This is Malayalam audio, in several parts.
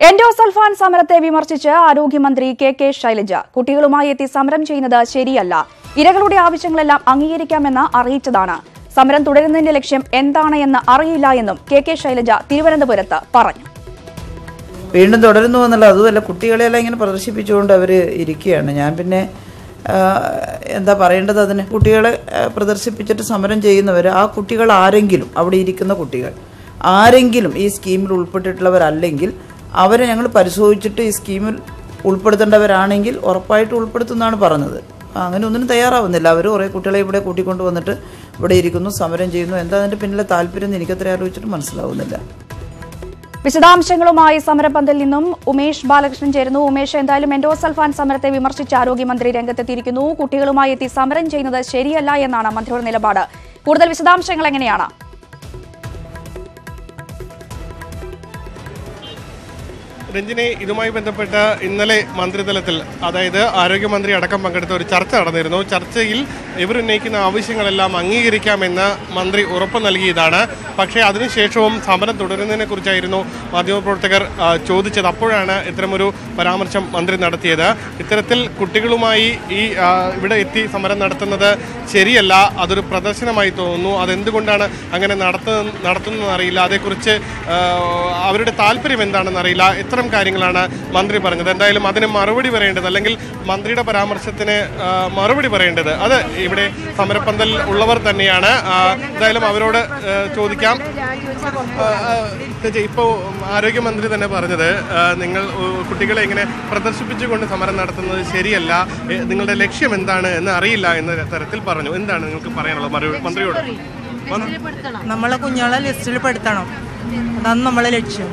എൻഡോസൾഫാൻ സമരത്തെ വിമർശിച്ച് ആരോഗ്യമന്ത്രി കെ ശൈലജ കുട്ടികളുമായി എത്തി സമരം ചെയ്യുന്നത് ശരിയല്ല. ഇരകളുടെ ആവശ്യങ്ങളെല്ലാം അംഗീകരിക്കാമെന്ന് അറിയിച്ചതാണ്. സമരം തുടരുന്നതിന്റെ ലക്ഷ്യം എന്താണ് എന്ന് അറിയില്ല എന്നും കെ ശൈലജ തിരുവനന്തപുരത്ത് പറഞ്ഞു. വീണ്ടും തുടരുന്നു എന്നല്ല, അതുമല്ല, കുട്ടികളെല്ലാം ഇങ്ങനെ പ്രദർശിപ്പിച്ചുകൊണ്ട് അവർ ഇരിക്കുകയാണ്. ഞാൻ പിന്നെ എന്താ പറയേണ്ടത്? അതിന് കുട്ടികളെ പ്രദർശിപ്പിച്ചിട്ട് സമരം ചെയ്യുന്നവർ, ആ കുട്ടികൾ ആരെങ്കിലും, അവിടെ ഇരിക്കുന്ന കുട്ടികൾ ആരെങ്കിലും ഈ സ്കീമിൽ ഉൾപ്പെട്ടിട്ടുള്ളവരല്ലെങ്കിൽ അവരെ ഞങ്ങൾ പരിശോധിച്ചിട്ട് ഈ സ്കീമിൽ ഉൾപ്പെടുത്തേണ്ടവരാണെങ്കിൽ ഉറപ്പായിട്ട് ഉൾപ്പെടുത്തുന്നതാണ് പറഞ്ഞത്. അങ്ങനെ ഒന്നിനും തയ്യാറാവുന്നില്ല. അവർ കുറേ കുട്ടികളെ ഇവിടെ കൂട്ടിക്കൊണ്ട് വന്നിട്ട് ഇവിടെ ഇരിക്കുന്നു, സമരം ചെയ്യുന്നു. എന്താ അതിൻ്റെ പിന്നിലെ താല്പര്യം എന്ന് എനിക്കത്ര ആലോചിച്ചിട്ട് മനസ്സിലാവുന്നില്ല. വിശദാംശങ്ങളുമായി സമരപന്തലിൽ നിന്നും ഉമേഷ് ബാലകൃഷ്ണൻ ചേരുന്നു. ഉമേഷ്, എന്തായാലും എൻഡോസൾഫാൻ സമരത്തെ വിമർശിച്ച് ആരോഗ്യമന്ത്രി രംഗത്തെത്തിയിരിക്കുന്നു. കുട്ടികളുമായി എത്തി സമരം ചെയ്യുന്നത് ശരിയല്ല എന്നാണ് മന്ത്രിയുടെ നിലപാട്. കൂടുതൽ വിശദാംശങ്ങൾ എങ്ങനെയാണ്? രഞ്ജിനി, ഇതുമായി ബന്ധപ്പെട്ട് ഇന്നലെ മന്ത്രിതലത്തിൽ, അതായത് ആരോഗ്യമന്ത്രി അടക്കം പങ്കെടുത്ത ഒരു ചർച്ച നടന്നിരുന്നു. ചർച്ചയിൽ ഇവർ ഉന്നയിക്കുന്ന ആവശ്യങ്ങളെല്ലാം അംഗീകരിക്കാമെന്ന് മന്ത്രി ഉറപ്പ് നൽകിയതാണ്. പക്ഷേ അതിനുശേഷവും സമരം തുടരുന്നതിനെ കുറിച്ചായിരുന്നു മാധ്യമപ്രവർത്തകർ ചോദിച്ചത്. അപ്പോഴാണ് ഇത്തരമൊരു പരാമർശം മന്ത്രി നടത്തിയത്. ഇത്തരത്തിൽ കുട്ടികളുമായി ഇവിടെ എത്തി സമരം നടത്തുന്നത് ശരിയല്ല, അതൊരു പ്രദർശനമായി തോന്നുന്നു. അതെന്തുകൊണ്ടാണ് അങ്ങനെ നടത്തുന്നതെന്ന് അറിയില്ല. അതേക്കുറിച്ച് അവരുടെ താല്പര്യം എന്താണെന്ന് അറിയില്ല. ഇത്തരം കാര്യങ്ങളാണ് മന്ത്രി പറഞ്ഞത്. എന്തായാലും അതിന് മറുപടി പറയേണ്ടത്, അല്ലെങ്കിൽ മന്ത്രിയുടെ പരാമർശത്തിന് മറുപടി പറയേണ്ടത് അത് ഇവിടെ സമരപ്പന്തൽ ഉള്ളവർ തന്നെയാണ്. എന്തായാലും അവരോട് ചോദിക്കാം. ഇപ്പോൾ ആരോഗ്യമന്ത്രി തന്നെ പറഞ്ഞത്, നിങ്ങൾ കുട്ടികളെ ഇങ്ങനെ പ്രദർശിപ്പിച്ചുകൊണ്ട് സമരം നടത്തുന്നത് ശരിയല്ല, നിങ്ങളുടെ ലക്ഷ്യം എന്താണ് എന്ന് അറിയില്ല എന്ന തരത്തിൽ പറഞ്ഞു. എന്താണ് നിങ്ങൾക്ക് പറയാനുള്ളത് മന്ത്രിയോട്? നമ്മളെ കുഞ്ഞുങ്ങളെ ലിസ്റ്റിൽ പെടുത്തണം, അതാണ് നമ്മളെ ലക്ഷ്യം.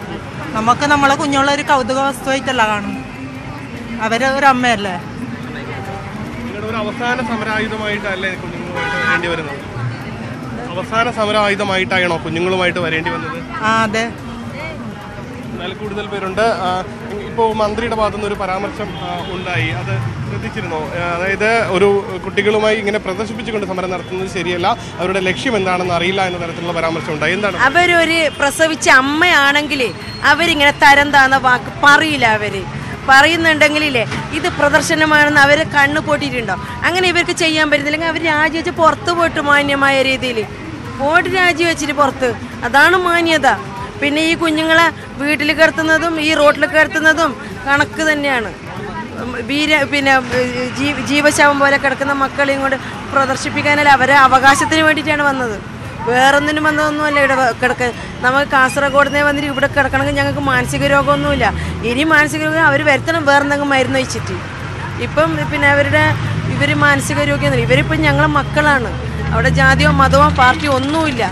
നമുക്ക് നമ്മളെ കുഞ്ഞുങ്ങളെ ഒരു കൗതുക വസ്തുവായിട്ടല്ല കാണുന്നത്, അവരെ ഒരു അമ്മയല്ലേ. നിങ്ങളുടെ ഒരു അവസാന സമരായുധമായിട്ടല്ലേ കുഞ്ഞുങ്ങളുമായിട്ട് വരേണ്ടി വരുന്നത്? അവസാന സമരായുധമായിട്ടാണോ കുഞ്ഞുങ്ങളുമായിട്ട് വരേണ്ടി വന്നത്? അതെ. എന്നാൽ കൂടുതൽ പേരുണ്ട്. ഇപ്പോൾ മന്ത്രിയുടെ ഭാഗത്തുനിന്ന് ഒരു പരാമർശം ഉണ്ടായി, അത് ശ്രദ്ധിച്ചിരുന്നോ? അതായത് ഒരു കുട്ടികളുമായി ഇങ്ങനെ പ്രദർശിപ്പിച്ചുകൊണ്ട് സമരം നടത്തുന്നത് ശരിയല്ല, അവരുടെ ലക്ഷ്യം എന്താണെന്ന് അറിയില്ല എന്ന തരത്തിലുള്ള പരാമർശം ഉണ്ടായി. എന്താണ്? അവരൊരു പ്രസവിച്ച അമ്മയാണെങ്കിൽ അവരിങ്ങനെ തരം താന്ന വാക്ക് പറയില്ല. അവര് പറയുന്നുണ്ടെങ്കിലേ ഇത് പ്രദർശനമാണെന്ന് അവർ കണ്ണ് പൊട്ടിയിട്ടുണ്ടോ? അങ്ങനെ ഇവർക്ക് ചെയ്യാൻ പറ്റുന്നില്ലെങ്കിൽ അവർ രാജിവെച്ച് പുറത്ത് പോയിട്ട് മാന്യമായ രീതിയിൽ പോയിട്ട് രാജിവെച്ചിട്ട് പുറത്ത്, അതാണ് മാന്യത. പിന്നെ ഈ കുഞ്ഞുങ്ങളെ വീട്ടിൽ കിടത്തുന്നതും ഈ റോട്ടിൽ കിടത്തുന്നതും കണക്ക് തന്നെയാണ്. പിന്നെ ജീവശവം പോലെ കിടക്കുന്ന മക്കളെയും കൊണ്ട് പ്രദർശിപ്പിക്കാനല്ല, അവരെ അവകാശത്തിന് വേണ്ടിയിട്ടാണ് വന്നത്, വേറൊന്നിനും വന്നതൊന്നുമല്ല. ഇവിടെ കിടക്കുക നമുക്ക് കാസർഗോഡിനെ വന്നിട്ട് ഇവിടെ കിടക്കണമെങ്കിൽ ഞങ്ങൾക്ക് മാനസിക രോഗമൊന്നുമില്ല. ഇനി മാനസിക രോഗം അവർ വരുത്തണം വേറെ എന്തെങ്കിലും മരുന്ന് വെച്ചിട്ട്. ഇപ്പം പിന്നെ ഇവർ മാനസിക രോഗിയൊന്നുമില്ല, ഇവരിപ്പം ഞങ്ങളെ മക്കളാണ്. അവിടെ ജാതിയോ മതമോ പാർട്ടിയോ ഒന്നുമില്ല.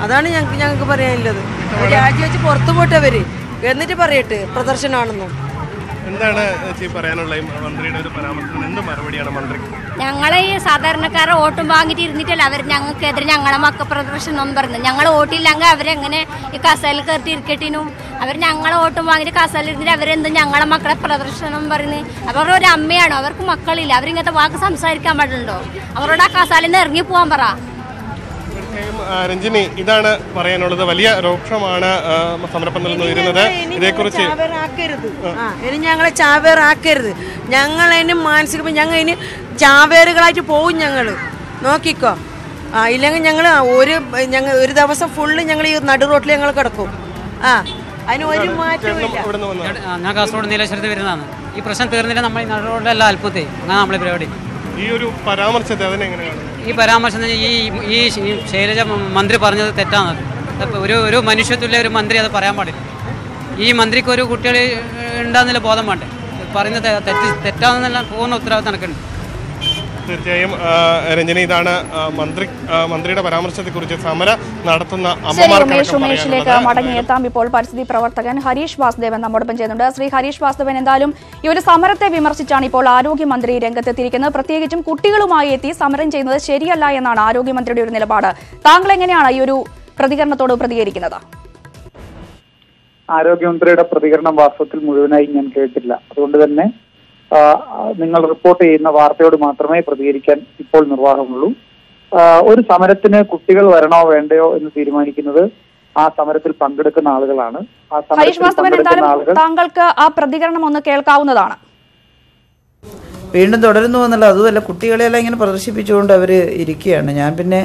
അതാണ് ഞങ്ങൾക്ക് പറയാനുള്ളത്. രാജിവെച്ച് പുറത്തു പോയിട്ടവര് എന്നിട്ട് പറയട്ടെ പ്രദർശനമാണെന്നും. എന്താണ് പറയാനുള്ള മന്ത്രിയുടെ ഒരു പരാമർശം? എന്ത് മറുപടിയാണ് മന്ത്രി? ഞങ്ങളെ ഈ സാധാരണക്കാരെ വോട്ടും വാങ്ങിയിട്ട് ഇരുന്നിട്ടല്ല അവർ ഞങ്ങൾക്കെതിരെ ഞങ്ങളെ മക്ക പ്രദർശനം എന്ന് പറഞ്ഞു. ഞങ്ങൾ വോട്ടില്ലെങ്കിൽ അവരെങ്ങനെ ഈ കസേരയിൽ കയറ്റി ഇരിക്കട്ടിനും? അവർ ഞങ്ങളെ വോട്ടും വാങ്ങിയിട്ട് കസേരയിൽ ഇരുന്നിട്ട് അവരെന്തും ഞങ്ങളെ മക്കളെ പ്രദർശനം പറയുന്നത്. അവർ ഒരു അമ്മയാണോ? അവർക്ക് മക്കളില്ല, അവരിങ്ങനത്തെ വാക്ക് സംസാരിക്കാൻ പാടുണ്ടോ? അവരോട് ആ കസേരയിൽ നിന്ന് ഇറങ്ങി പോകാൻ പറ. രഞ്ജിനി, ഇതാണ് പറയാനുള്ളത്. വലിയ രോക്ഷമാണ് സമരപ്പന്തലിൽ നിന്ന് വരുന്നത്. ഇതേക്കുറിച്ച് ഇനി ഞങ്ങളെ ചാവേറാക്കരുത്. ഞങ്ങളതിന് മാനസിക ഞങ്ങൾ ഇനി ചാവേറുകളായിട്ട് പോവും. ഞങ്ങൾ നോക്കിക്കോ. ഇല്ലെങ്കിൽ ഞങ്ങൾ ഒരു ദിവസം ഫുള്ള് ഞങ്ങൾ ഈ നടു റോട്ടിൽ ഞങ്ങൾ കിടക്കും. അതിന് ഒരു മാറ്റവും. ഞാൻ കാസർഗോഡ് നീലേശ്വരത്ത് വരുന്നതാണ്. ഈ പ്രശ്നം തീർന്നില്ല നമ്മൾ ഈ നടു റോഡിലെല്ലാം അത്ഭുതത്തെ അങ്ങനെ നമ്മളെ പരിപാടി. ഈ ഒരു പരാമർശത്തെ അതിനെങ്ങനെയാണ്? ഈ പരാമർശം ഈ ശൈലജ മന്ത്രി പറഞ്ഞത് തെറ്റാണ്. ഒരു മനുഷ്യത്തുള്ള ഒരു മന്ത്രി അത് പറയാൻ പാടില്ല. ഈ മന്ത്രിക്ക് ഒരു കുട്ടികൾ ഉണ്ടാകുന്നില്ല ബോധം വേണ്ടേ? പറയുന്നത് തെറ്റാണെന്നെല്ലാം പൂർണ്ണ ഉത്തരവാദിത്തം നടക്കുന്നുണ്ട്. തീർച്ചയായും രഞ്ജനി, ഇതാണ് മന്ത്രിയുടെ പരാമർശത്തെക്കുറിച്ച് സമരം നടത്തുന്ന ഉമേഷിലേക്ക് മടങ്ങിയെത്താം. ഇപ്പോൾ പരിസ്ഥിതി പ്രവർത്തകൻ ഹരീഷ് വാസുദേവൻ നമ്മോടൊപ്പം ചെയ്യുന്നുണ്ട്. ശ്രീ ഹരീഷ് വാസുദേവൻ, എന്തായാലും ഈ ഒരു സമരത്തെ വിമർശിച്ചാണ് ഇപ്പോൾ ആരോഗ്യമന്ത്രി രംഗത്തെത്തിയിരിക്കുന്നത്. പ്രത്യേകിച്ചും കുട്ടികളുമായി എത്തി സമരം ചെയ്യുന്നത് ശരിയല്ല എന്നാണ് ആരോഗ്യമന്ത്രിയുടെ ഒരു നിലപാട്. താങ്കൾ എങ്ങനെയാണ് ഈ ഒരു പ്രതികരണത്തോട് പ്രതികരിക്കുന്നത്? ആരോഗ്യമന്ത്രിയുടെ പ്രതികരണം വാസ്തവത്തിൽ മുഴുവനായി ഞാൻ കേട്ടില്ല. അതുകൊണ്ട് തന്നെ നിങ്ങൾ റിപ്പോർട്ട് ചെയ്യുന്ന വാർത്തയോട് മാത്രമേ പ്രതികരിക്കാൻ ഇപ്പോൾ നിർവാഹമുള്ളൂ. ഒരു സമരത്തിന് കുട്ടികൾ വരണോ വേണ്ടയോ എന്ന് തീരുമാനിക്കുന്നത് ആ സമരത്തിൽ പങ്കെടുക്കുന്ന ആളുകളാണ്. ആ ഹരീഷ് വാസ്തവൻ, എന്തായാലും താങ്കൾക്ക് ആ പ്രതികരണം ഒന്ന് കേൾക്കാവുന്നതാണ്. വീണ്ടും തുടരുന്നു എന്നല്ല, അതുമല്ല കുട്ടികളെല്ലാം ഇങ്ങനെ പ്രദർശിപ്പിച്ചുകൊണ്ട് അവർ ഇരിക്കുകയാണ്. ഞാൻ പിന്നെ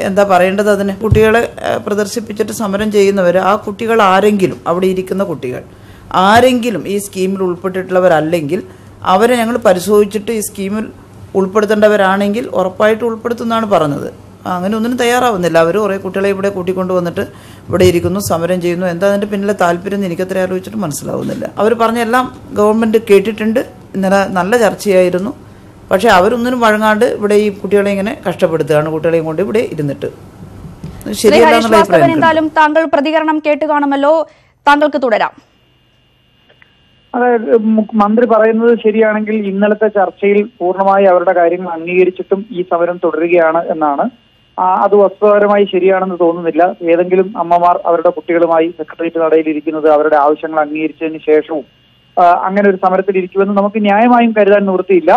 എന്താ പറയേണ്ടത് അതിന്? കുട്ടികളെ പ്രദർശിപ്പിച്ചിട്ട് സമരം ചെയ്യുന്നവർ, ആ കുട്ടികൾ ആരെങ്കിലും, അവിടെ ഇരിക്കുന്ന കുട്ടികൾ ആരെങ്കിലും ഈ സ്കീമിൽ ഉൾപ്പെട്ടിട്ടുള്ളവരല്ലെങ്കിൽ അവരെ ഞങ്ങൾ പരിശോധിച്ചിട്ട് ഈ സ്കീമിൽ ഉൾപ്പെടുത്തേണ്ടവരാണെങ്കിൽ ഉറപ്പായിട്ട് ഉൾപ്പെടുത്തുന്നതാണ് പറഞ്ഞത്. അങ്ങനെ ഒന്നിനും തയ്യാറാവുന്നില്ല. അവർ കുറേ കുട്ടികളെ ഇവിടെ കൂട്ടിക്കൊണ്ട് വന്നിട്ട് ഇവിടെ ഇരിക്കുന്നു, സമരം ചെയ്യുന്നു. എന്താ അതിൻ്റെ പിന്നിലെ താല്പര്യം എനിക്കത്ര ആലോചിച്ചിട്ട് മനസ്സിലാവുന്നില്ല. അവർ പറഞ്ഞ എല്ലാം ഗവൺമെൻറ് കേട്ടിട്ടുണ്ട്. ഇന്നലെ നല്ല ചർച്ചയായിരുന്നു. പക്ഷേ അവരൊന്നിനും വഴങ്ങാണ്ട് ഇവിടെ ഈ കുട്ടികളെ ഇങ്ങനെ കഷ്ടപ്പെടുത്തുകയാണ്, കുട്ടികളെയും കൊണ്ട് ഇവിടെ ഇരുന്നിട്ട്. എന്തായാലും താങ്കൾ പ്രതികരണം കേട്ട് കാണുമല്ലോ, താങ്കൾക്ക് തുടരാം. അതായത് മന്ത്രി പറയുന്നത് ശരിയാണെങ്കിൽ ഇന്നലത്തെ ചർച്ചയിൽ പൂർണ്ണമായി അവരുടെ കാര്യങ്ങൾ അംഗീകരിച്ചിട്ടും ഈ സമരം തുടരുകയാണ് എന്നാണ്. അത് വസ്തുതാപരമായി ശരിയാണെന്ന് തോന്നുന്നില്ല. ഏതെങ്കിലും അമ്മമാർ അവരുടെ കുട്ടികളുമായി സെക്രട്ടേറിയറ്റ് നടയിൽ ഇരിക്കുന്നത് അവരുടെ ആവശ്യങ്ങൾ അംഗീകരിച്ചതിന് ശേഷവും അങ്ങനെ ഒരു സമരത്തിൽ ഇരിക്കുമെന്ന് നമുക്ക് ന്യായമായും കരുതാൻ നിവൃത്തിയില്ല.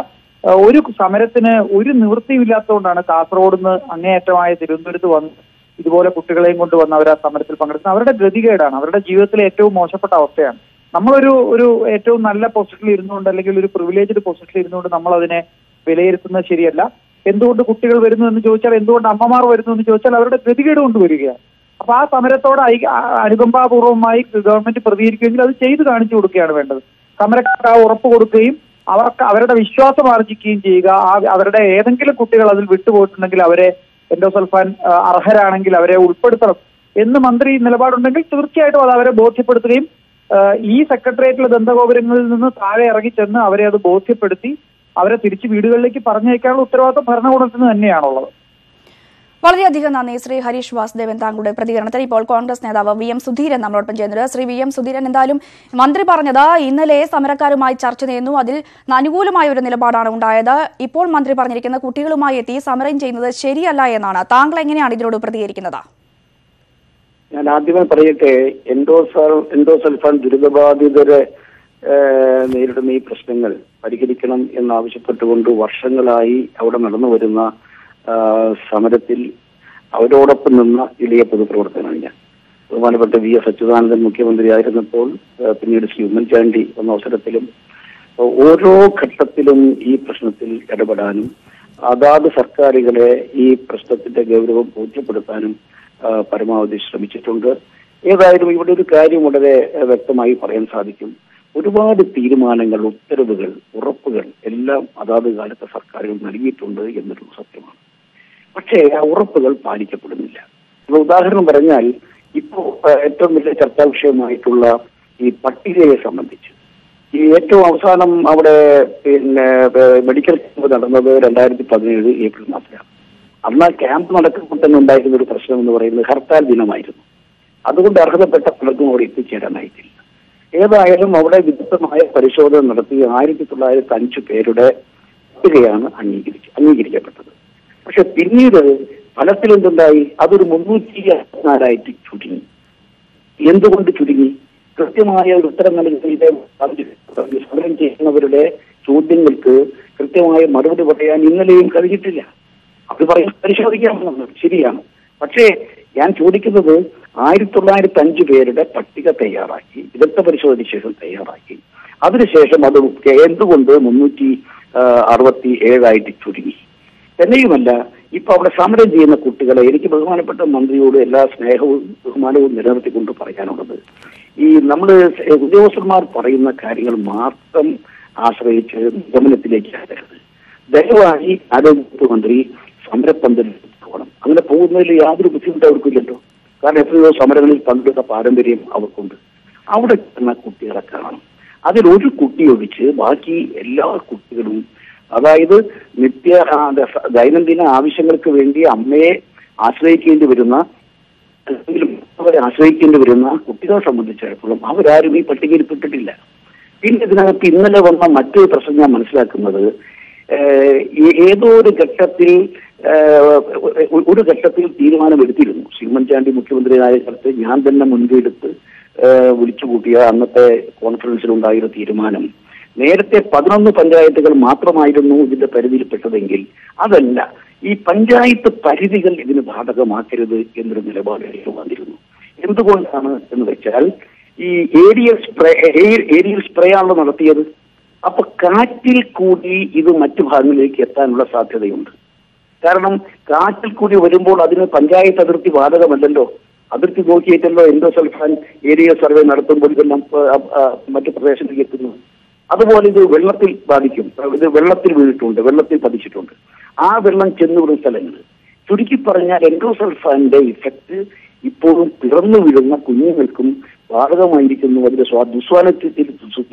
ഒരു സമരത്തിന് ഒരു നിവൃത്തിയുമില്ലാത്തതുകൊണ്ടാണ് കാസർഗോഡ് നിന്ന് അങ്ങേയറ്റമായ തിരുവനന്തപുരത്ത് വന്ന് ഇതുപോലെ കുട്ടികളെയും കൊണ്ട് വന്ന് അവർ ആ സമരത്തിൽ പങ്കെടുക്കുന്നത്. അവരുടെ ഗതികേടാണ്, അവരുടെ ജീവിതത്തിലെ ഏറ്റവും മോശപ്പെട്ട അവസ്ഥയാണ്. നമ്മളൊരു ഏറ്റവും നല്ല പൊസിഷനിൽ ഇരുന്നുകൊണ്ട്, അല്ലെങ്കിൽ ഒരു പ്രിവിലേജ്ഡ് പൊസിഷനിൽ ഇരുന്നുകൊണ്ട് നമ്മൾ അതിനെ വിലയിരുത്തുന്നത് ശരിയല്ല. എന്തുകൊണ്ട് കുട്ടികൾ വരുന്നു എന്ന് ചോദിച്ചാൽ, എന്തുകൊണ്ട് അമ്മമാർ വരുന്നു എന്ന് ചോദിച്ചാൽ അവരുടെ ഗതികേട് കൊണ്ടുവരികയാണ്. അപ്പൊ ആ സമരത്തോട് അനുകമ്പാപൂർവമായി ഗവൺമെന്റ് പ്രതികരിക്കുമെങ്കിൽ അത് ചെയ്ത് കാണിച്ചു കൊടുക്കുകയാണ് വേണ്ടത്. സമരക്കാർക്ക് ആ ഉറപ്പ് കൊടുക്കുകയും അവർക്ക് അവരുടെ വിശ്വാസം ആർജിക്കുകയും ചെയ്യുക. അവരുടെ ഏതെങ്കിലും കുട്ടികൾ അതിൽ വിട്ടുപോയിട്ടുണ്ടെങ്കിൽ അവരെ എൻഡോസൾഫാൻ അർഹരാണെങ്കിൽ അവരെ ഉൾപ്പെടുത്തണം എന്ന് മന്ത്രി നിലപാടുണ്ടെങ്കിൽ തീർച്ചയായിട്ടും അത് അവരെ ബോധ്യപ്പെടുത്തുകയും ഈ സെക്രട്ടേറിയറ്റിലെ ദന്തഗോപുരങ്ങളിൽ നിന്ന് താഴെ ഇറങ്ങി ചെന്ന് അവരെ അത് ബോധ്യപ്പെടുത്തി അവരെ തിരിച്ച് വീടുകളിലേക്ക് പറഞ്ഞയക്കാനുള്ള ഉത്തരവാദിത്വം ഭരണകൂടത്തിന് തന്നെയാണുള്ളത്. വളരെയധികം നന്ദി ശ്രീ ഹരീഷ് വാസുദേവൻ, താങ്കളുടെ പ്രതികരണത്തിൽ. ഇപ്പോൾ കോൺഗ്രസ് നേതാവ് വി എം സുധീരൻ നമ്മളോടൊപ്പം ചെയ്യുന്നത്. ശ്രീ വി എം സുധീരൻ, എന്തായാലും മന്ത്രി പറഞ്ഞത് ഇന്നലെ സമരക്കാരുമായി ചർച്ച ചെയ്യുന്നു, അതിൽ അനുകൂലമായ ഒരു നിലപാടാണ് ഉണ്ടായത്. ഇപ്പോൾ മന്ത്രി പറഞ്ഞിരിക്കുന്ന കുട്ടികളുമായി എത്തി സമരം ചെയ്യുന്നത് ശരിയല്ല എന്നാണ്. താങ്കൾ എങ്ങനെയാണ് ഇതിനോട് പ്രതികരിക്കുന്നത്? ഞാൻ ആദ്യമേ പറയട്ടെ, എൻഡോസൾഫാൻ ദുരിതബാധിതരെ നേരിടുന്ന ഈ പ്രശ്നങ്ങൾ പരിഹരിക്കണം എന്നാവശ്യപ്പെട്ടുകൊണ്ട് വർഷങ്ങളായി അവിടെ നടന്നു വരുന്ന സമരത്തിൽ അവരോടൊപ്പം നിന്ന ഇളയ പൊതുപ്രവർത്തകനാണ് ഞാൻ. ബഹുമാനപ്പെട്ട വി എസ് അച്യുതാനന്ദൻ മുഖ്യമന്ത്രിയായിരുന്നപ്പോൾ, പിന്നീട് ശ്രീ ഉമ്മൻചാണ്ടി വന്ന അവസരത്തിലും ഓരോ ഘട്ടത്തിലും ഈ പ്രശ്നത്തിൽ ഇടപെടാനും അതാത് സർക്കാരുകളെ ഈ പ്രശ്നത്തിന്റെ ഗൗരവം ബോധ്യപ്പെടുത്താനും പരമാവധി ശ്രമിച്ചിട്ടുണ്ട്. ഏതായാലും ഇവിടെ ഒരു കാര്യം വളരെ വ്യക്തമായി പറയാൻ സാധിക്കും. ഒരുപാട് തീരുമാനങ്ങൾ, ഉത്തരവുകൾ, ഉറപ്പുകൾ എല്ലാം അതാത് കാലത്തെ സർക്കാരുകൾ നൽകിയിട്ടുണ്ട് എന്നൊരു സത്യമാണ്. പക്ഷേ ആ ഉറപ്പുകൾ പാലിക്കപ്പെടുന്നില്ല. ഉദാഹരണം പറഞ്ഞാൽ, ഇപ്പോൾ ഏറ്റവും വലിയ ചർച്ചാ വിഷയമായിട്ടുള്ള ഈ പട്ടികയെ സംബന്ധിച്ച് ഈ ഏറ്റവും അവസാനം അവിടെ മെഡിക്കൽ ക്യാമ്പ് നടന്നത് 2017 ഏപ്രിൽ മാസത്തിലാണ്. അന്ന് ആ ക്യാമ്പ് നടക്കുമ്പോൾ തന്നെ ഉണ്ടായിരുന്ന ഒരു പ്രശ്നം എന്ന് പറയുന്നത് ഹർത്താൽ ദിനമായിരുന്നു. അതുകൊണ്ട് അർഹതപ്പെട്ട പലർക്കും അവിടെ എത്തിച്ചേരാനായിട്ടില്ല. ഏതായാലും അവിടെ വിദഗ്ധമായ പരിശോധന നടത്തി 1905 പേരുടെ പട്ടികയാണ് അംഗീകരിക്കപ്പെട്ടത്. പക്ഷെ പിന്നീട് ഫലത്തിൽ എന്തുണ്ടായി? അതൊരു 364 ചുരുങ്ങി. എന്തുകൊണ്ട് ചുരുങ്ങി? കൃത്യമായ ഒരു ഉത്തരം നൽകിയ സമരം ചെയ്യുന്നവരുടെ ചോദ്യങ്ങൾക്ക് കൃത്യമായ മറുപടി പറയാൻ ഇന്നലെയും കഴിഞ്ഞിട്ടില്ല. അത് പരിശോധിക്കാമെന്നുള്ളത് ശരിയാണ്. പക്ഷേ ഞാൻ ചോദിക്കുന്നത്, 1905 പേരുടെ പട്ടിക തയ്യാറാക്കി, വിദഗ്ധ പരിശോധന ശേഷം തയ്യാറാക്കി, അതിനുശേഷം അത് എന്തുകൊണ്ട് 367 ചുരുങ്ങി? തന്നെയുമല്ല, ഇപ്പൊ അവിടെ സമരം ചെയ്യുന്ന കുട്ടികളെ എനിക്ക് ബഹുമാനപ്പെട്ട മന്ത്രിയോട് എല്ലാ സ്നേഹവും ബഹുമാനവും നിലനിർത്തിക്കൊണ്ട് പറയാനുള്ളത്, ഈ നമ്മള് ഉദ്യോഗസ്ഥന്മാർ പറയുന്ന കാര്യങ്ങൾ മാത്രം ആശ്രയിച്ച് നിഗമനത്തിലേക്ക് ആകരുത്. ദയവായി ആരോഗ്യവകുപ്പ് മന്ത്രി സമരപ്പന്തലിൽ പോകണം. അങ്ങനെ പോകുന്നതിൽ യാതൊരു ബുദ്ധിമുട്ട് അവർക്കില്ലല്ലോ. കാരണം എത്രയോ സമരങ്ങളിൽ പങ്കെടുത്ത പാരമ്പര്യം അവർക്കുണ്ട്. അവിടെ കിട്ടുന്ന കുട്ടികളെ കാണണം. അതിലൊരു കുട്ടിയൊഴിച്ച് ബാക്കി എല്ലാ കുട്ടികളും, അതായത് ദൈനംദിന ആവശ്യങ്ങൾക്ക് വേണ്ടി അമ്മയെ ആശ്രയിക്കേണ്ടി വരുന്ന, അവരെ ആശ്രയിക്കേണ്ടി വരുന്ന കുട്ടികളെ സംബന്ധിച്ചിടത്തോളം അവരാരും ഈ പട്ടികയിൽ പെട്ടിട്ടില്ല. പിന്നെ ഇതിനകത്ത് ഇന്നലെ വന്ന മറ്റൊരു പ്രശ്നം ഞാൻ മനസ്സിലാക്കുന്നത്, ഏതോ ഒരു ഘട്ടത്തിൽ തീരുമാനമെടുത്തിരുന്നു. ഉമ്മൻചാണ്ടി മുഖ്യമന്ത്രിയായ കാലത്ത് ഞാൻ തന്നെ മുൻകൈയെടുത്ത് വിളിച്ചുകൂട്ടിയ അന്നത്തെ കോൺഫറൻസിലുണ്ടായൊരു തീരുമാനം, നേരത്തെ 11 പഞ്ചായത്തുകൾ മാത്രമായിരുന്നു ഇതിന്റെ പരിധിയിൽപ്പെട്ടതെങ്കിൽ അതല്ല, ഈ പഞ്ചായത്ത് പരിധികൾ ഇതിന് ബാധകമാക്കരുത് എന്നൊരു നിലപാട് വന്നിരുന്നു. എന്തുകൊണ്ടാണ് എന്ന് വെച്ചാൽ ഈ ഏരിയൽ സ്പ്രേ ആണല്ലോ നടത്തിയത്. അപ്പൊ കാറ്റിൽ കൂടി ഇത് മറ്റു ഭാഗങ്ങളിലേക്ക് എത്താനുള്ള സാധ്യതയുണ്ട്. കാരണം കാറ്റിൽ കൂടി വരുമ്പോൾ അതിന് പഞ്ചായത്ത് അതിർത്തി ബാധകമല്ലല്ലോ. അതിർത്തി നോക്കിയിട്ടല്ലോ എൻഡോസൾഫാൻ ഏരിയ സർവേ നടത്തുമ്പോൾ ഇതെല്ലാം മറ്റു പ്രദേശത്തേക്ക് എത്തുന്നു. അതുപോലെ ഇത് വെള്ളത്തിൽ ബാധിക്കും. ഇത് വെള്ളത്തിൽ വീണിട്ടുണ്ട്, വെള്ളത്തിൽ പതിച്ചിട്ടുണ്ട്. ആ വെള്ളം ചെന്നുവിടുന്ന സ്ഥലങ്ങൾ ചുരുക്കി പറഞ്ഞാൽ എൻഡോസൾഫാന്റെ ഇഫക്റ്റ് ഇപ്പോഴും പിറന്നു വീഴുന്ന കുഞ്ഞുങ്ങൾക്കും ബാധകമായിരിക്കുന്നു. അതിന്റെ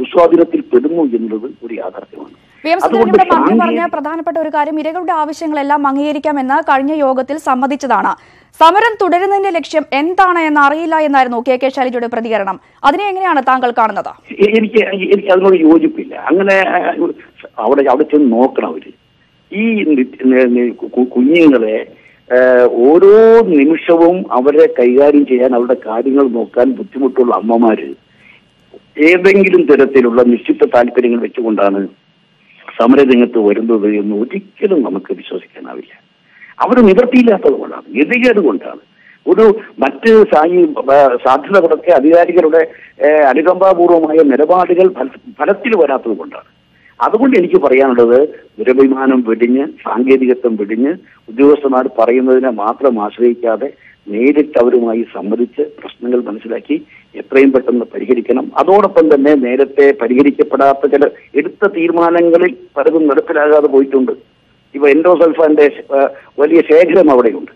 ദുസ്വാധീനത്തിൽ പെടുന്നു എന്നുള്ളത് ഒരു യാഥാർത്ഥ്യമാണ്. മന്ത്രി പറഞ്ഞ പ്രധാനപ്പെട്ട ഒരു കാര്യം, ഇരകളുടെ ആവശ്യങ്ങളെല്ലാം അംഗീകരിക്കാമെന്ന് കഴിഞ്ഞ യോഗത്തിൽ സമ്മതിച്ചതാണ്. സമരം തുടരുന്നതിന്റെ ലക്ഷ്യം എന്താണ് എന്ന് അറിയില്ല എന്നായിരുന്നു കെ കെ ശൈലജയുടെ പ്രതികരണം. അതിനെ എങ്ങനെയാണ് താങ്കൾ കാണുന്നത്? എനിക്ക് അതിനോട് യോജിപ്പില്ല. അങ്ങനെ അവിടെ ചെന്ന് നോക്കണം. അവര് ഈ കുഞ്ഞുങ്ങളെ ഓരോ നിമിഷവും അവരെ കൈകാര്യം ചെയ്യാൻ, അവരുടെ കാര്യങ്ങൾ നോക്കാൻ ബുദ്ധിമുട്ടുള്ള അമ്മമാര് ഏതെങ്കിലും തരത്തിലുള്ള നിശ്ചിത താല്പര്യങ്ങൾ വെച്ചുകൊണ്ടാണ് സമരരംഗത്ത് വരുന്നത് എന്ന് ഒരിക്കലും നമുക്ക് വിശ്വസിക്കാനാവില്ല. അവർ നിവൃത്തിയില്ലാത്തത് കൊണ്ടാണ്, ഗതികേട് കൊണ്ടാണ്, ഒരു മറ്റ് സാധ്യതകളൊക്കെ അധികാരികളുടെ അനുകമ്പാപൂർവമായ നിലപാടുകൾ ഫലത്തിൽ വരാത്തത് കൊണ്ടാണ്. അതുകൊണ്ട് എനിക്ക് പറയാനുള്ളത്, ദുരഭിമാനം വെടിഞ്ഞ്, സാങ്കേതികത്വം വെടിഞ്ഞ്, ഉദ്യോഗസ്ഥന്മാർ പറയുന്നതിനെ മാത്രം ആശ്രയിക്കാതെ നേരിട്ട് അവരുമായി സംവദിച്ച് പ്രശ്നങ്ങൾ മനസ്സിലാക്കി എത്രയും പെട്ടെന്ന് പരിഹരിക്കണം. അതോടൊപ്പം തന്നെ നേരത്തെ പരിഹരിക്കപ്പെടാത്ത ചില എടുത്ത തീരുമാനങ്ങളിൽ പലതും നടപ്പിലാകാതെ പോയിട്ടുണ്ട്. ഇപ്പൊ എൻഡോസൾഫാന്റെ വലിയ ശേഖരം അവിടെയുണ്ട്.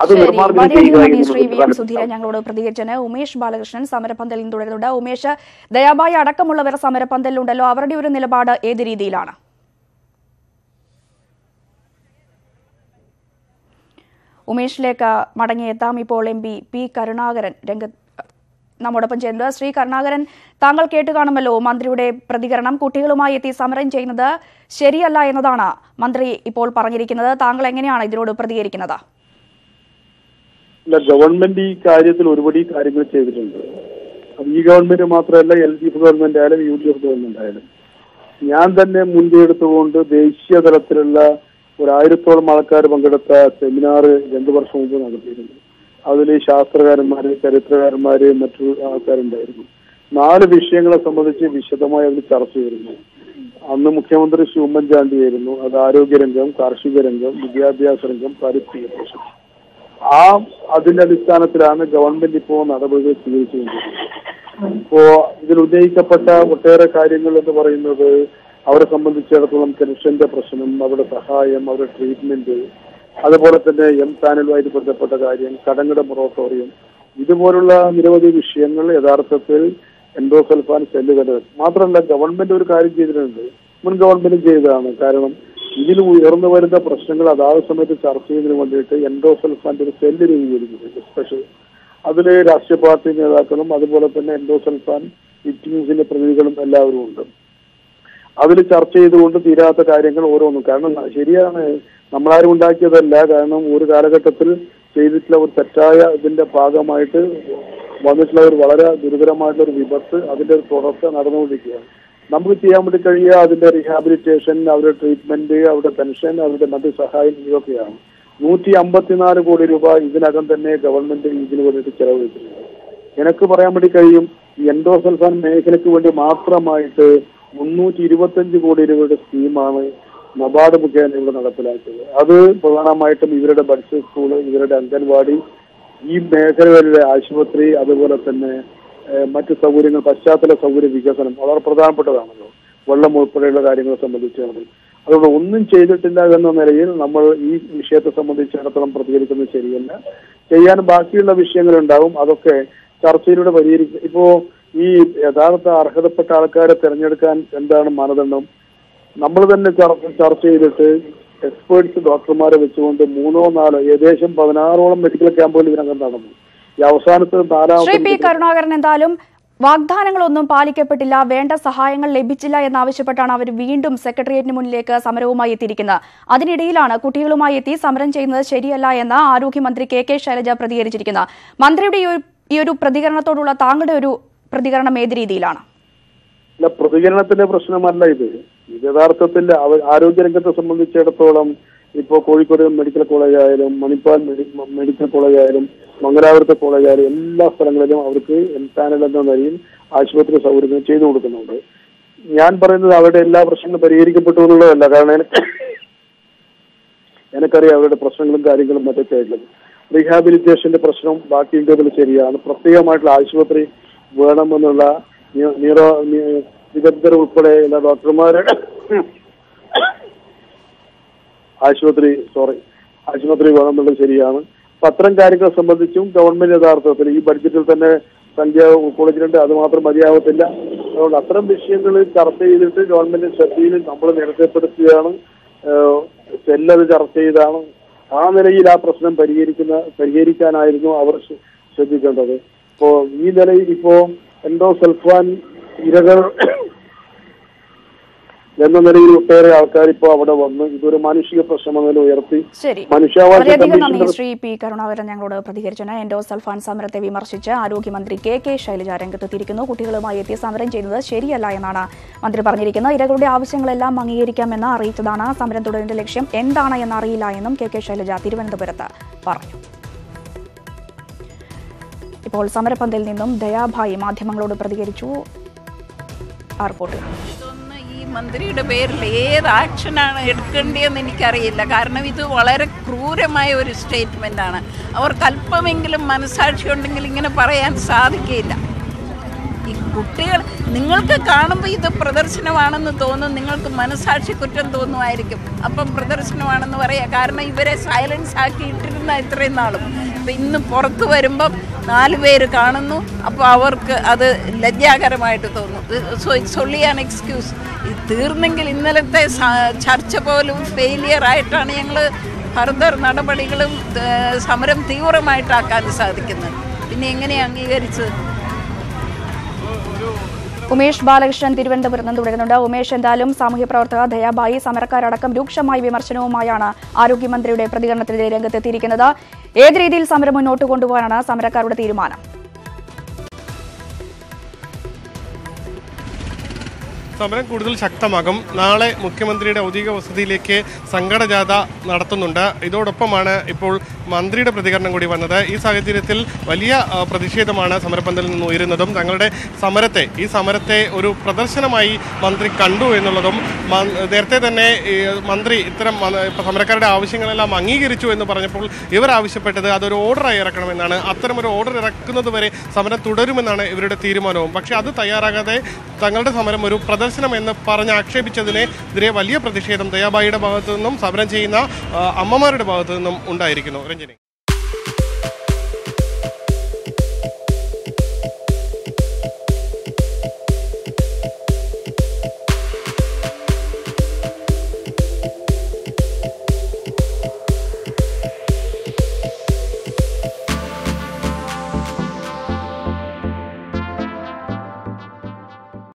അത് നിർമ്മാർജ്ജനം ചെയ്യുക. സുധീരൻ ഞങ്ങളോട് പ്രതികരിച്ചതിന്. ഉമേഷ് ബാലകൃഷ്ണൻ സമരപന്തലിൽ തുടരുന്നുണ്ട്. ഉമേഷ്, ദയാബായി അടക്കമുള്ളവർ സമരപന്തലിലുണ്ടല്ലോ, അവരുടെ ഒരു നിലപാട് ഏത് രീതിയിലാണ്? ഉമേഷിലേക്ക് മടങ്ങിയെത്താം. ഇപ്പോൾ MP പി കരുണാകരൻ നമ്മോടൊപ്പം ചേരുന്നത്. ശ്രീ കരുണാകരൻ, താങ്കൾ കേട്ട് കാണുമല്ലോ മന്ത്രിയുടെ പ്രതികരണം. കുട്ടികളുമായി എത്തി സമരം ചെയ്യുന്നത് ശരിയല്ല എന്നതാണ് മന്ത്രി ഇപ്പോൾ പറഞ്ഞിരിക്കുന്നത്. താങ്കൾ എങ്ങനെയാണ് ഇതിനോട് പ്രതികരിക്കുന്നത്? ഗവൺമെന്റ് ഈ കാര്യത്തിൽ ഒരുപടി കാര്യങ്ങൾ ചെയ്തിട്ടുണ്ട്. അത് ഈ ഗവൺമെന്റ് മാത്രമല്ല, LDF ഗവൺമെന്റ് ആയാലും UDF ഗവൺമെന്റ് ആയാലും. ഞാൻ തന്നെ മുൻകൈ എടുത്തുകൊണ്ട് ദേശീയ തലത്തിലുള്ള 1000-ഓളം ആൾക്കാർ പങ്കെടുത്ത സെമിനാർ 2 വർഷം മുമ്പ് നടത്തിയിരുന്നു. അതിൽ ശാസ്ത്രകാരന്മാര്, ചരിത്രകാരന്മാര്, മറ്റു ആൾക്കാരുണ്ടായിരുന്നു. 4 വിഷയങ്ങളെ സംബന്ധിച്ച് വിശദമായി അതിൽ ചർച്ച ചെയ്തിരുന്നു. അന്ന് മുഖ്യമന്ത്രി ശ്രീ ഉമ്മൻചാണ്ടിയായിരുന്നു. അത് ആരോഗ്യരംഗം, കാർഷിക രംഗം, വിദ്യാഭ്യാസ രംഗം, പാരിസ്ഥിതിക പ്രശ്നം. അതിന്റെ അടിസ്ഥാനത്തിലാണ് ഗവൺമെന്റ് ഇപ്പോൾ നടപടികൾ സ്വീകരിച്ചുകൊണ്ടിരിക്കുന്നത്. ഇപ്പോ ഇതിൽ ഉന്നയിക്കപ്പെട്ട ഒട്ടേറെ കാര്യങ്ങൾ എന്ന് പറയുന്നത്, അവരെ സംബന്ധിച്ചിടത്തോളം പെൻഷന്റെ പ്രശ്നം, അവരുടെ സഹായം, അവരുടെ ട്രീറ്റ്മെന്റ്, അതുപോലെ തന്നെ പാനലുമായിട്ട് ബന്ധപ്പെട്ട കാര്യം, കടങ്ങളുടെ മൊറട്ടോറിയം, ഇതുപോലുള്ള നിരവധി വിഷയങ്ങൾ യഥാർത്ഥത്തിൽ എൻഡോസൾഫാൻ സെല്ല് തന്നെ. മാത്രമല്ല, ഗവൺമെന്റ് ഒരു കാര്യം ചെയ്തിട്ടുണ്ട്, മുൻ ഗവൺമെന്റ് ചെയ്തതാണ്. കാരണം ഇതിൽ ഉയർന്നു വരുന്ന പ്രശ്നങ്ങൾ അതാത് സമയത്ത് ചർച്ച ചെയ്യുന്നതിന് വേണ്ടിയിട്ട് എൻഡോസൾഫാന്റെ ഒരു സെല്ല് രൂപീകരിക്കുന്നുണ്ട്, സ്പെഷ്യൽ. അതിൽ രാഷ്ട്രീയ പാർട്ടി നേതാക്കളും അതുപോലെ തന്നെ എൻഡോസൾഫാൻ വിക്ടിംസിന്റെ പ്രതിനിധികളും എല്ലാവരും ഉണ്ട്. അതിൽ ചർച്ച ചെയ്തുകൊണ്ട് തീരാത്ത കാര്യങ്ങൾ ഓരോന്നും. കാരണം ശരിയാണ്, നമ്മളാരും ഉണ്ടാക്കിയതല്ല. കാരണം ഒരു കാലഘട്ടത്തിൽ ചെയ്തിട്ടുള്ള ഒരു തെറ്റായ ഇതിന്റെ ഭാഗമായിട്ട് വന്നിട്ടുള്ള ഒരു വളരെ ഗുരുതരമായിട്ടുള്ള ഒരു വിപത്ത്, അതിന്റെ ഒരു തുടർച്ച നടന്നുകൊണ്ടിരിക്കുകയാണ്. നമുക്ക് ചെയ്യാൻ വേണ്ടി കഴിയുക അതിന്റെ റീഹാബിലിറ്റേഷൻ, അവരുടെ ട്രീറ്റ്മെന്റ്, അവരുടെ പെൻഷൻ, അവരുടെ മറ്റു സഹായം, ഇതൊക്കെയാണ്. 154 കോടി രൂപ ഇതിനകം തന്നെ ഗവൺമെന്റ് ഇതിനു വേണ്ടിയിട്ട് ചെലവഴിച്ചിട്ടുണ്ട്. എനിക്ക് പറയാൻ വേണ്ടി കഴിയും, ഈ എൻഡോസൾഫാൻ മേഖലയ്ക്ക് വേണ്ടി മാത്രമായിട്ട് 325 കോടി രൂപയുടെ സ്കീമാണ് നബാർഡ് മുഖേന ഇവിടെ നടപ്പിലാക്കിയത്. അത് പ്രധാനമായിട്ടും ഇവരുടെ ബഡ്സ് സ്കൂള്, ഇവരുടെ അംഗൻവാടി, ഈ മേഖലകളിലെ ആശുപത്രി, അതുപോലെ തന്നെ മറ്റു സൗകര്യങ്ങൾ, പശ്ചാത്തല സൗകര്യ വികസനം വളരെ പ്രധാനപ്പെട്ടതാണല്ലോ, വെള്ളം ഉൾപ്പെടെയുള്ള കാര്യങ്ങളെ സംബന്ധിച്ചാണ്. അതുകൊണ്ട് ഒന്നും ചെയ്തിട്ടില്ല എന്ന നിലയിൽ നമ്മൾ ഈ വിഷയത്തെ സംബന്ധിച്ചിടത്തോളം പ്രതികരിക്കുന്നത് ശരിയല്ല. ചെയ്യാൻ ബാക്കിയുള്ള വിഷയങ്ങളുണ്ടാവും, അതൊക്കെ ചർച്ചയിലൂടെ പരിഹരിക്കും. ഇപ്പോ ഈ യഥാർത്ഥ അർഹതപ്പെട്ട ആൾക്കാരെ തിരഞ്ഞെടുക്കാൻ എന്താണ് മാനദണ്ഡം? നമ്മൾ തന്നെ ചർച്ച ചെയ്തിട്ട് എക്സ്പേർട്സ് ഡോക്ടർമാരെ വെച്ചുകൊണ്ട് 3-4 ഏകദേശം 16ഓളം മെഡിക്കൽ ക്യാമ്പുകൾ ഇതിനകം നടന്നു. ഈ അവസാനത്തെ 4ാമത്തെ കരുണാകരൻ, എന്തായാലും വാഗ്ദാനങ്ങളൊന്നും പാലിക്കപ്പെട്ടില്ല, വേണ്ട സഹായങ്ങൾ ലഭിച്ചില്ല എന്നാവശ്യപ്പെട്ടാണ് അവർ വീണ്ടും സെക്രട്ടേറിയറ്റിന് മുന്നിലേക്ക് സമരവുമായി എത്തിയിരിക്കുന്നത്. അതിനിടയിലാണ് കുട്ടികളുമായി എത്തി സമരം ചെയ്യുന്നത് ശരിയല്ല എന്ന് ആരോഗ്യമന്ത്രി കെ ശൈലജ പ്രതികരിച്ചിരിക്കുന്നത്. മന്ത്രിയുടെ ഈ ഒരു പ്രതികരണത്തോടുള്ള താങ്കളുടെ ഒരു പ്രതികരണം ഏത് രീതിയിലാണ്? പ്രതികരണത്തിന്റെ പ്രശ്നമല്ല ഇത്. യഥാർത്ഥത്തിൽ ആരോഗ്യരംഗത്തെ സംബന്ധിച്ചിടത്തോളം ഇപ്പോൾ കോഴിക്കോട് മെഡിക്കൽ കോളേജ് ആയാലും മണിപ്പാൽ മെഡിക്കൽ കോളേജ് ആയാലും മംഗലാപുരത്തെ കോളേജ് ആയാലും എല്ലാ സ്ഥലങ്ങളിലും അവർക്ക് എംപാനൽ എന്ന നിലയിൽ ആശുപത്രി സൗകര്യങ്ങൾ ചെയ്തു കൊടുക്കുന്നുണ്ട്. ഞാൻ പറയുന്നത് അവരുടെ എല്ലാ പ്രശ്നങ്ങളും പരിഹരിക്കപ്പെട്ടു എന്നുള്ളതല്ല. കാരണം എനിക്കറിയാം അവരുടെ പ്രശ്നങ്ങളും കാര്യങ്ങളും മറ്റൊക്കെ ആയിട്ടുള്ളത്. റീഹാബിലിറ്റേഷന്റെ പ്രശ്നം ബാക്കിയുള്ളതിൽ ശരിയാണ്. പ്രത്യേകമായിട്ടുള്ള ആശുപത്രി വേണമെന്നുള്ള വിദഗ്ധർ ഉൾപ്പെടെയുള്ള ഡോക്ടർമാരുടെ ആശുപത്രി വേണമെന്നുള്ളത് ശരിയാണ്. അപ്പൊ അത്തരം കാര്യങ്ങളെ സംബന്ധിച്ചും ഗവൺമെന്റ് യഥാർത്ഥത്തിൽ ഈ ബഡ്ജറ്റിൽ തന്നെ സംഖ്യ ഉൾക്കൊള്ളിച്ചിട്ടുണ്ട്. അത് മാത്രം മതിയാവത്തില്ല. അതുകൊണ്ട് അത്തരം വിഷയങ്ങൾ ചർച്ച ചെയ്തിട്ട് ഗവൺമെന്റ് ശ്രദ്ധയിൽ നമ്മൾ നിരത്തിപ്പെടുത്തുകയാണ്. സെല്ലത് ചർച്ച ചെയ്താണ്. ആ നിലയിൽ ആ പ്രശ്നം പരിഹരിക്കാനായിരുന്നു അവർ ശ്രദ്ധിക്കേണ്ടത്. ഇപ്പോ ഈ നിലയിൽ ഇപ്പോ എൻഡോസൾഫാൻ ഇരകൾ എന്ന നിലയിൽ ഒട്ടേറെ ആൾക്കാർ ഇപ്പോൾ അവിടെ വന്ന് ഇതൊരു മാനുഷിക പ്രശ്നം എന്നതിൽ ഉയർത്തി വളരെയധികം ശ്രീ പി കരുണാകരൻ ഞങ്ങളോട് പ്രതികരിച്ചു. എൻഡോസൾഫാൻ സമരത്തെ വിമർശിച്ച് ആരോഗ്യമന്ത്രി കെ ശൈലജ രംഗത്തെത്തിയിരിക്കുന്നു. കുട്ടികളുമായി എത്തി സമരം ചെയ്യുന്നത് ശരിയല്ല എന്നാണ് മന്ത്രി പറഞ്ഞിരിക്കുന്നത്. ഇരകളുടെ ആവശ്യങ്ങളെല്ലാം അംഗീകരിക്കാമെന്ന് അറിയിച്ചതാണ്. സമരം തുടരുന്ന ലക്ഷ്യം എന്താണ് എന്നറിയില്ല എന്നും കെ ശൈലജ തിരുവനന്തപുരത്ത് പറഞ്ഞു. ഇപ്പോൾ സമരപന്തലിൽ നിന്നും ദയാഭായി മാധ്യമങ്ങളോട് പ്രതികരിച്ചു. ഈ മന്ത്രിയുടെ പേരിൽ ഏത് ആക്ഷനാണ് എടുക്കേണ്ടതെന്ന് എനിക്കറിയില്ല. കാരണം ഇത് വളരെ ക്രൂരമായ ഒരു സ്റ്റേറ്റ്മെന്റ് ആണ്. അവർക്ക് അല്പമെങ്കിലും മനസാക്ഷി ഉണ്ടെങ്കിൽ ഇങ്ങനെ പറയാൻ സാധിക്കില്ല. ഈ കുട്ടികൾ നിങ്ങൾക്ക് കാണുമ്പോൾ ഇത് പ്രദർശനമാണെന്ന് തോന്നും, നിങ്ങൾക്ക് മനസാക്ഷി കുറ്റം തോന്നുമായിരിക്കും. അപ്പം പ്രദർശനമാണെന്ന് പറയാം. കാരണം ഇവരെ സൈലൻസ് ആക്കി ഇട്ടിരുന്ന ഇത്രയും നാളും. അപ്പം ഇന്ന് പുറത്ത് വരുമ്പം 4 പേര് കാണുന്നു. അപ്പോൾ അവർക്ക് അത് ലജ്ജാകരമായിട്ട് തോന്നും. So it's only an excuse. ഇത് തീർന്നെങ്കിൽ ഇന്നലത്തെ ചർച്ച പോലും ഫെയിലിയർ ആയിട്ടാണ് ഞങ്ങൾ ഫർദർ നടപടികളും സമരം തീവ്രമായിട്ടാക്കാൻ സാധിക്കുന്നത്. പിന്നെ എങ്ങനെയാണ് അംഗീകരിച്ചത്? ഉമേഷ് ബാലകൃഷ്ണൻ തിരുവനന്തപുരത്ത് നിന്ന് തുടരുന്നുണ്ട്. ഉമേഷ്, എന്തായാലും സാമൂഹ്യ പ്രവർത്തക ദയാഭായി സമരക്കാരടക്കം രൂക്ഷമായ വിമർശനവുമായാണ് ആരോഗ്യമന്ത്രിയുടെ പ്രതികരണത്തിനെതിരെ രംഗത്തെത്തിയിരിക്കുന്നത്. ഏത് രീതിയിൽ സമരം മുന്നോട്ട് കൊണ്ടുപോകാനാണ് സമരക്കാരുടെ തീരുമാനം? സമരം കൂടുതൽ ശക്തമാകും. നാളെ മുഖ്യമന്ത്രിയുടെ ഔദ്യോഗിക വസതിയിലേക്ക് സങ്കടജാഥ നടത്തുന്നുണ്ട്. ഇതോടൊപ്പമാണ് ഇപ്പോൾ മന്ത്രിയുടെ പ്രതികരണം കൂടി വന്നത്. ഈ സാഹചര്യത്തിൽ വലിയ പ്രതിഷേധമാണ് സമരപന്തലിൽ നിന്ന് ഉയരുന്നതും തങ്ങളുടെ ഈ സമരത്തെ ഒരു പ്രദർശനമായി മന്ത്രി കണ്ടു എന്നുള്ളതും നേരത്തെ തന്നെ മന്ത്രി ഇത്തരം സമരക്കാരുടെ ആവശ്യങ്ങളെല്ലാം അംഗീകരിച്ചു എന്ന് പറഞ്ഞപ്പോൾ ഇവർ ആവശ്യപ്പെട്ടത് അതൊരു ഓർഡറായി ഇറക്കണമെന്നാണ്. അത്തരമൊരു ഓർഡർ ഇറക്കുന്നത് വരെ സമരം തുടരുമെന്നാണ് ഇവരുടെ തീരുമാനവും. പക്ഷേ അത് തയ്യാറാകാതെ തങ്ങളുടെ സമരം ഒരു പ്രദർശനം എന്ന് പറഞ്ഞ് ആക്ഷേപിച്ചതിനെതിരെ വലിയ പ്രതിഷേധം ദയാഭായിയുടെ ഭാഗത്തു നിന്നും സമരം ചെയ്യുന്ന അമ്മമാരുടെ ഭാഗത്തു നിന്നും ഉണ്ടായിരിക്കുന്നു. രഞ്ജനി.